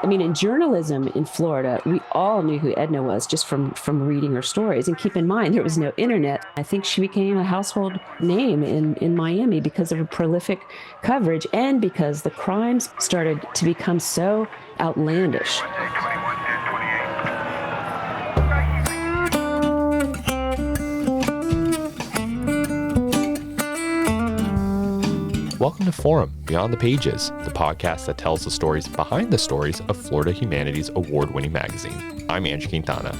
I mean, in journalism in Florida, we all knew who Edna was just from reading her stories. And keep in mind, there was no internet. I think she became a household name in Miami because of her prolific coverage and because the crimes started to become so outlandish. Welcome to Forum, Beyond the Pages, the podcast that tells the stories behind the stories of Florida Humanities award-winning magazine. I'm Andrew Quintana.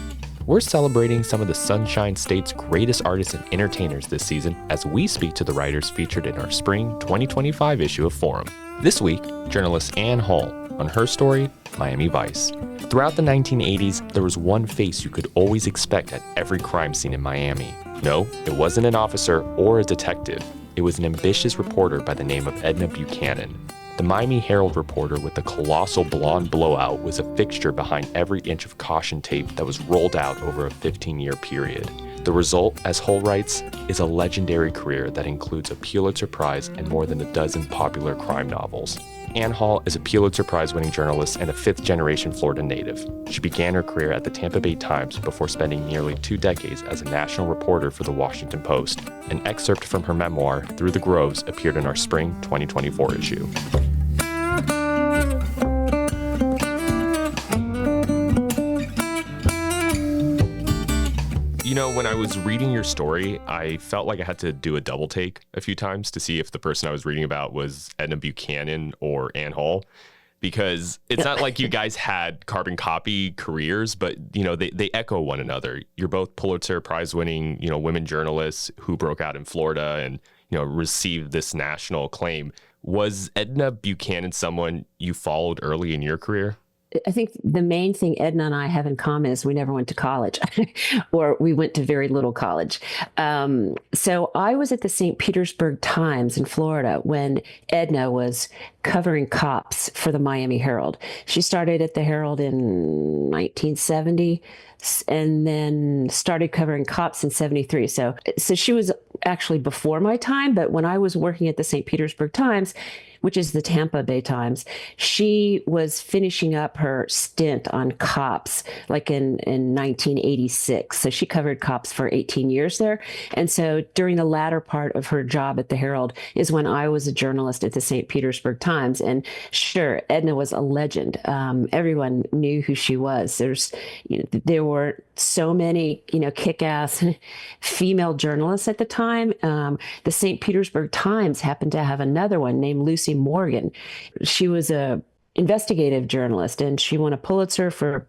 We're celebrating some of the Sunshine State's greatest artists and entertainers this season as we speak to the writers featured in our spring 2025 issue of Forum. This week, journalist Anne Hall on her story, Miami Vice. Throughout the 1980s, there was one face you could always expect at every crime scene in Miami. No, it wasn't an officer or a detective. It was an ambitious reporter by the name of Edna Buchanan. The Miami Herald reporter with the colossal blonde blowout was a fixture behind every inch of caution tape that was rolled out over a 15-year period. The result, as Hull writes, is a legendary career that includes a Pulitzer Prize and more than a dozen popular crime novels. Anne Hall is a Pulitzer Prize-winning journalist and a fifth-generation Florida native. She began her career at the Tampa Bay Times before spending nearly 2 decades as a national reporter for the Washington Post. An excerpt from her memoir, Through the Groves, appeared in our spring 2024 issue. You know, when I was reading your story, I felt like I had to do a double take a few times to see if the person I was reading about was Edna Buchanan or Anne Hall, because it's not like you guys had carbon copy careers, but, you know, they echo one another. You're both Pulitzer Prize-winning, women journalists who broke out in Florida and, received this national acclaim. Was Edna Buchanan someone you followed early in your career? I think the main thing Edna and I have in common is we never went to college, or we went to very little college. So I was at the St. Petersburg Times in Florida when Edna was covering cops for the Miami Herald. She started at the Herald in 1970 and then started covering cops in 73. So she was actually before my time, but when I was working at the St. Petersburg Times, which is the Tampa Bay Times, she was finishing up her stint on cops like in 1986. So she covered cops for 18 years there. And so during the latter part of her job at the Herald is when I was a journalist at the St. Petersburg Times. And sure, Edna was a legend. Everyone knew who she was. There were so many, kick-ass female journalists at the time. The St. Petersburg Times happened to have another one named Lucy Morgan. She was a investigative journalist, and she won a Pulitzer for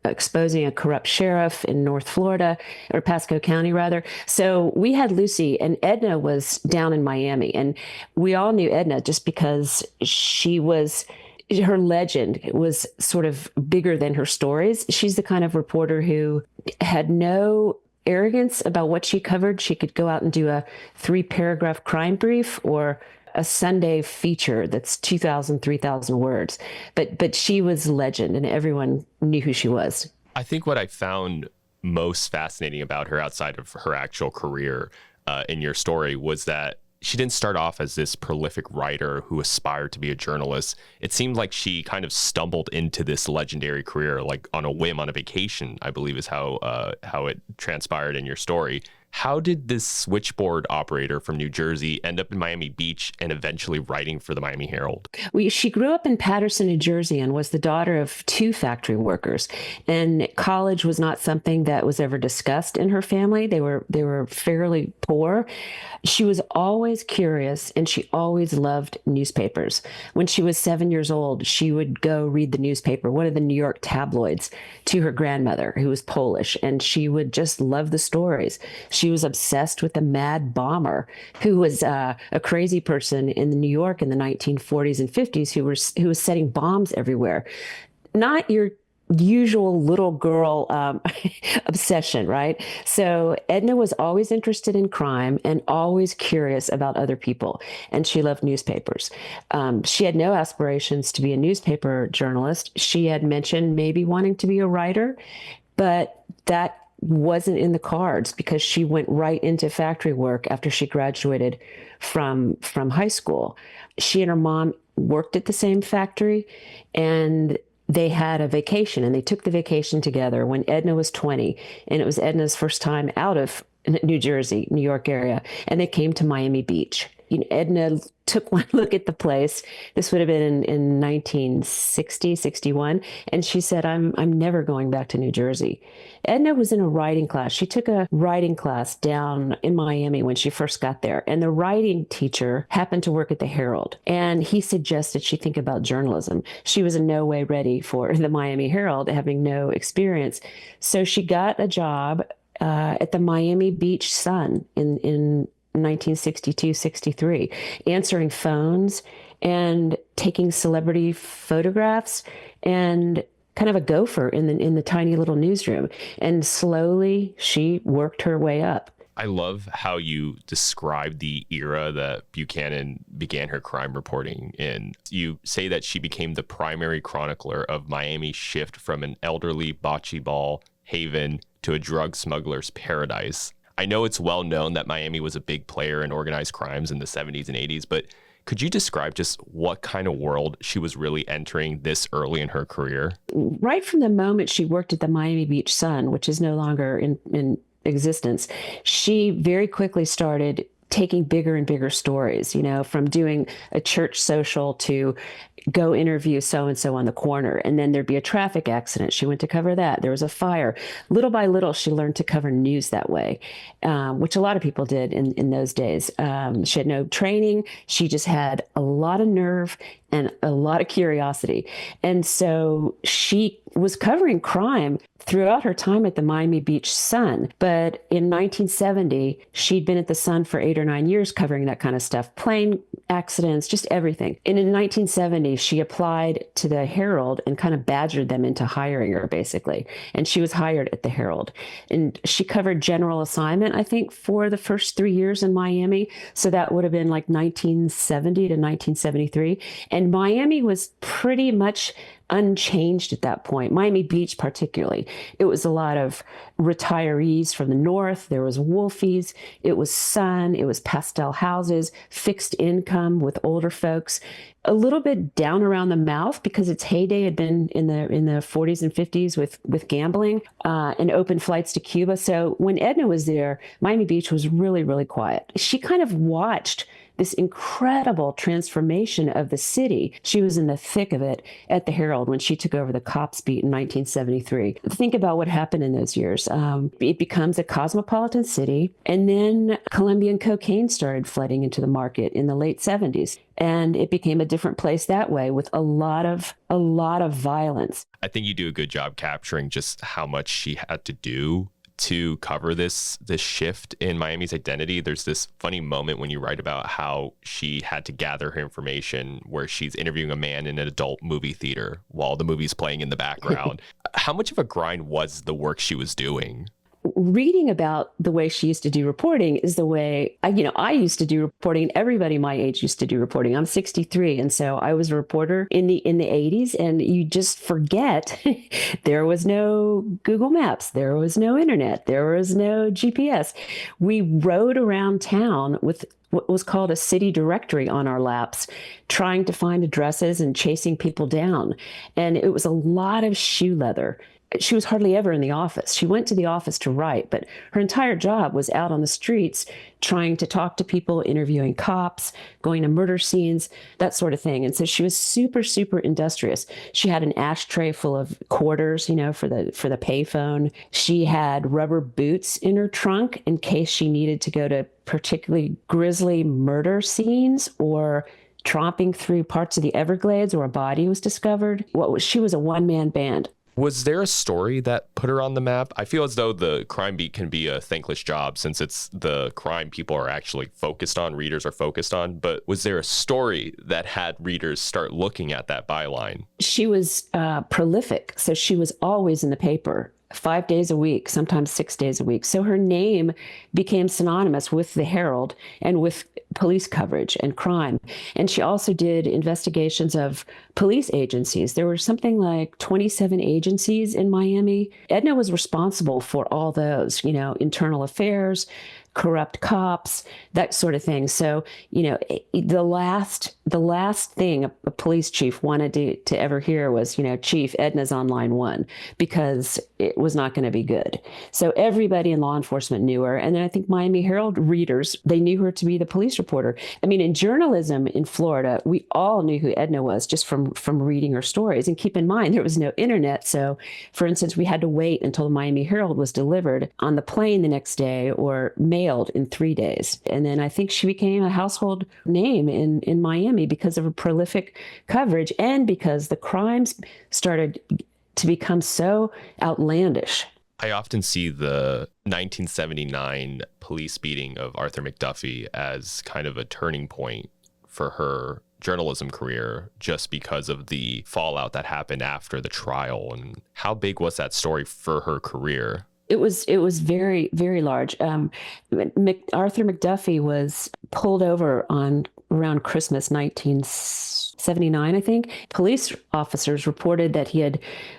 exposing a corrupt sheriff in North Florida, or Pasco County, rather. So we had Lucy, and Edna was down in Miami. And we all knew Edna just because her legend was sort of bigger than her stories. She's the kind of reporter who had no arrogance about what she covered. She could go out and do a 3-paragraph crime brief or a Sunday feature that's 2,000, 3,000 words. But she was legend, and everyone knew who she was. I think what I found most fascinating about her outside of her actual career in your story was that she didn't start off as this prolific writer who aspired to be a journalist. It seemed like she kind of stumbled into this legendary career, like on a whim, on a vacation, I believe is how it transpired in your story. How did this switchboard operator from New Jersey end up in Miami Beach and eventually writing for the Miami Herald? She grew up in Paterson, New Jersey, and was the daughter of 2 factory workers. And college was not something that was ever discussed in her family. They were fairly poor. She was always curious, and she always loved newspapers. When she was 7 years old, she would go read the newspaper, one of the New York tabloids, to her grandmother, who was Polish, and she would just love the stories. She was obsessed with the Mad Bomber, who was a crazy person in New York in the 1940s and 50s who was setting bombs everywhere. Not your usual little girl obsession, right? So Edna was always interested in crime and always curious about other people, and she loved newspapers. She had no aspirations to be a newspaper journalist. She had mentioned maybe wanting to be a writer, but that wasn't in the cards because she went right into factory work after she graduated from high school. She and her mom worked at the same factory, and they had a vacation, and they took the vacation together when Edna was 20, and it was Edna's first time out of New Jersey, New York area, and they came to Miami Beach. Edna took one look at the place. This would have been in 1960, 61. And she said, I'm never going back to New Jersey. Edna was in a writing class. She took a writing class down in Miami when she first got there. And the writing teacher happened to work at the Herald. And he suggested she think about journalism. She was in no way ready for the Miami Herald, having no experience. So she got a job at the Miami Beach Sun in 1962, 63, answering phones and taking celebrity photographs, and kind of a gopher in the tiny little newsroom. And slowly she worked her way up. I love how you describe the era that Buchanan began her crime reporting in. You say that she became the primary chronicler of Miami's shift from an elderly bocce ball haven to a drug smuggler's paradise. I know it's well known that Miami was a big player in organized crimes in the 70s and 80s, but could you describe just what kind of world she was really entering this early in her career? Right from the moment she worked at the Miami Beach Sun, which is no longer in existence, she very quickly started taking bigger and bigger stories, from doing a church social to go interview so-and-so on the corner. And then there'd be a traffic accident. She went to cover that. There was a fire. Little by little, she learned to cover news that way, which a lot of people did in those days. She had no training. She just had a lot of nerve and a lot of curiosity. And so she was covering crime throughout her time at the Miami Beach Sun. But in 1970, she'd been at the Sun for 8 or 9 years covering that kind of stuff, plane accidents, just everything. And in 1970, she applied to the Herald and kind of badgered them into hiring her, basically. And she was hired at the Herald. And she covered general assignment, I think, for the first 3 years in Miami. So that would have been like 1970 to 1973. And Miami was pretty much unchanged at that point. Miami Beach, particularly. It was a lot of retirees from the north. There was wolfies. It was sun. It was pastel houses, fixed income with older folks. A little bit down around the mouth because its heyday had been in the 40s and 50s with gambling and open flights to Cuba. So when Edna was there, Miami Beach was really, really quiet. She kind of watched this incredible transformation of the city. She was in the thick of it at the Herald when she took over the cops beat in 1973. Think about what happened in those years. It becomes a cosmopolitan city, and then Colombian cocaine started flooding into the market in the late 70s. And it became a different place that way with a lot of violence. I think you do a good job capturing just how much she had to do to cover this shift in Miami's identity. There's this funny moment when you write about how she had to gather her information where she's interviewing a man in an adult movie theater while the movie's playing in the background. How much of a grind was the work she was doing? Reading about the way she used to do reporting is the way I used to do reporting. Everybody my age used to do reporting. I'm 63, and so I was a reporter in the 80s. And you just forget there was no Google Maps, there was no internet, there was no GPS. We rode around town with what was called a city directory on our laps, trying to find addresses and chasing people down. And it was a lot of shoe leather. She was hardly ever in the office. She went to the office to write, but her entire job was out on the streets trying to talk to people, interviewing cops, going to murder scenes, that sort of thing. And so she was super, super industrious. She had an ashtray full of quarters, for the payphone. She had rubber boots in her trunk in case she needed to go to particularly grisly murder scenes or tromping through parts of the Everglades where a body was discovered. She was a one-man band. Was there a story that put her on the map? I feel as though the crime beat can be a thankless job since it's the crime people are actually focused on, readers are focused on. But was there a story that had readers start looking at that byline? She was prolific, so she was always in the paper. 5 days a week, sometimes 6 days a week. So her name became synonymous with the Herald and with police coverage and crime. And she also did investigations of police agencies. There were something like 27 agencies in Miami. Edna was responsible for all those, internal affairs, corrupt cops, that sort of thing. So, the last thing a police chief wanted to ever hear was, Chief, Edna's on line one, because it was not going to be good. So everybody in law enforcement knew her. And then I think Miami Herald readers, they knew her to be the police reporter. I mean, in journalism in Florida, we all knew who Edna was just from reading her stories. And keep in mind, there was no internet. So, for instance, we had to wait until the Miami Herald was delivered on the plane the next day or mailed in 3 days. And then I think she became a household name in Miami because of her prolific coverage and because the crimes started to become so outlandish. I often see the 1979 police beating of Arthur McDuffie as kind of a turning point for her journalism career, just because of the fallout that happened after the trial. And how big was that story for her career? It was very, very large. Arthur McDuffie was pulled over on around Christmas 1979, I think. Police officers reported that he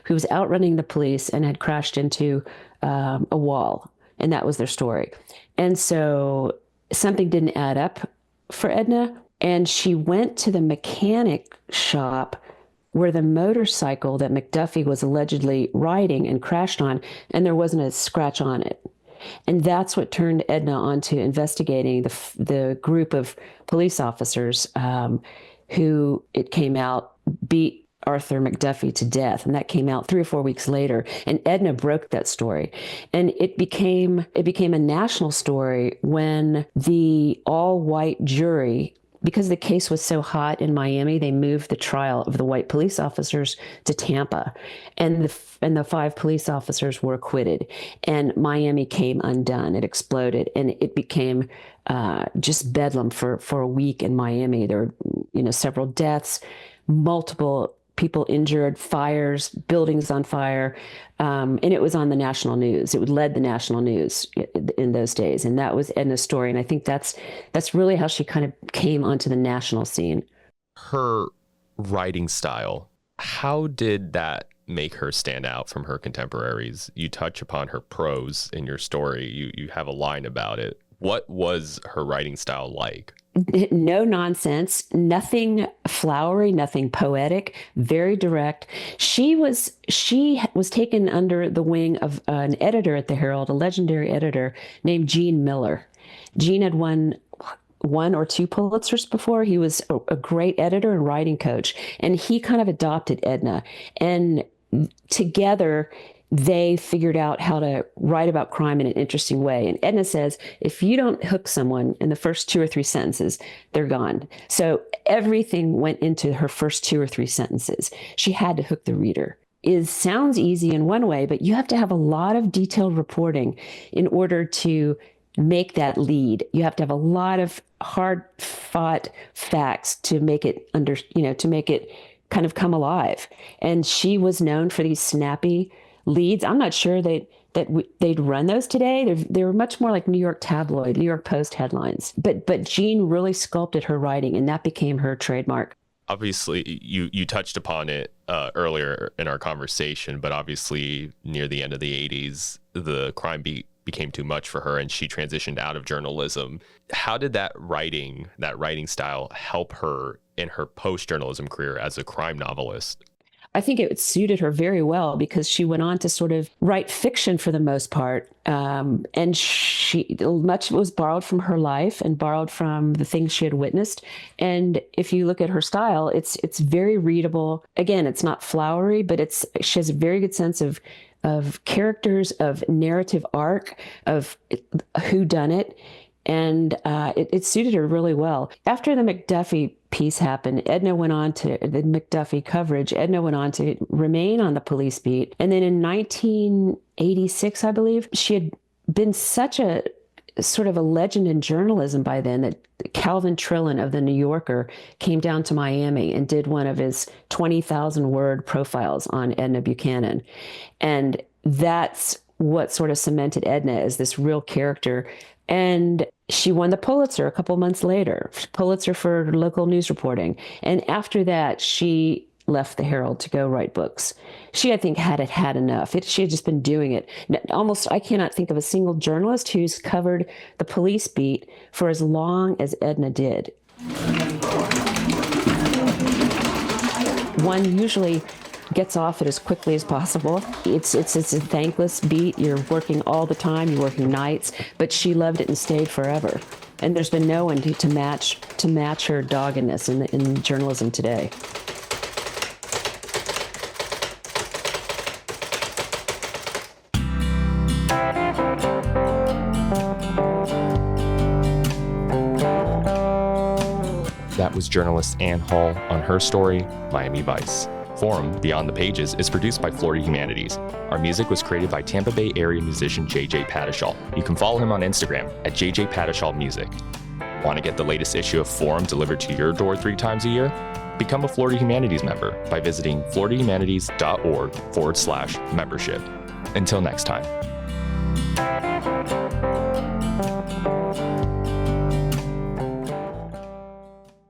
was outrunning the police and had crashed into a wall, and that was their story. And so something didn't add up for Edna, and she went to the mechanic shop where the motorcycle that McDuffie was allegedly riding and crashed on, and there wasn't a scratch on it. And that's what turned Edna on to investigating the group of police officers who, it came out, beat Arthur McDuffie to death. And that came out 3 or 4 weeks later. And Edna broke that story. And it became a national story when the all-white jury, because the case was so hot in Miami, they moved the trial of the white police officers to Tampa, and the 5 police officers were acquitted, and Miami came undone. It exploded, and it became just bedlam for a week in Miami. There were, several deaths, multiple people injured, fires, buildings on fire, and it was on the national news. It led the national news in those days, and that was Edna's story. And I think that's really how she kind of came onto the national scene. Her writing style, how did that make her stand out from her contemporaries? You touch upon her prose in your story. You have a line about it. What was her writing style like? No nonsense, nothing flowery, nothing poetic, very direct. She was taken under the wing of an editor at the Herald, a legendary editor named Gene Miller. Gene had won 1 or 2 Pulitzers before. He was a great editor and writing coach, and he kind of adopted Edna. And together, they figured out how to write about crime in an interesting way. And Edna says, if you don't hook someone in the first 2 or 3 sentences, they're gone. So everything went into her first 2 or 3 sentences. She had to hook the reader. It sounds easy in one way, but you have to have a lot of detailed reporting in order to make that lead. You have to have a lot of hard-fought facts to make it to make it kind of come alive. And she was known for these snappy leads. I'm not sure they'd run those today. They were much more like New York tabloid, New York Post headlines. But Jean really sculpted her writing, and that became her trademark. Obviously, you touched upon it earlier in our conversation, but obviously near the end of the 80s, the crime became too much for her, and she transitioned out of journalism. How did that writing style help her in her post-journalism career as a crime novelist? I think it suited her very well because she went on to sort of write fiction for the most part. And much was borrowed from her life and borrowed from the things she had witnessed. And if you look at her style, it's very readable. Again, it's not flowery, but she has a very good sense of characters, of narrative arc, of whodunit. And it suited her really well. After the McDuffie piece happened, the McDuffie coverage, Edna went on to remain on the police beat. And then in 1986, I believe, she had been such a sort of a legend in journalism by then that Calvin Trillin of The New Yorker came down to Miami and did one of his 20,000 word profiles on Edna Buchanan. And that's what sort of cemented Edna as this real character. And she won the Pulitzer a couple months later, Pulitzer for local news reporting. And after that, she left the Herald to go write books. She, I think, had enough. She had just been doing it. Almost, I cannot think of a single journalist who's covered the police beat for as long as Edna did. One usually gets off it as quickly as possible. It's a thankless beat. You're working all the time. You're working nights, but she loved it and stayed forever. And there's been no one to match her doggedness in journalism today. That was journalist Ann Hall on her story, Miami Vice. Forum, Beyond the Pages, is produced by Florida Humanities. Our music was created by Tampa Bay area musician JJ Padishal. You can follow him on Instagram at JJ Padishal Music. Want to get the latest issue of Forum delivered to your door 3 times a year? Become a Florida Humanities member by visiting floridahumanities.org/membership. Until next time.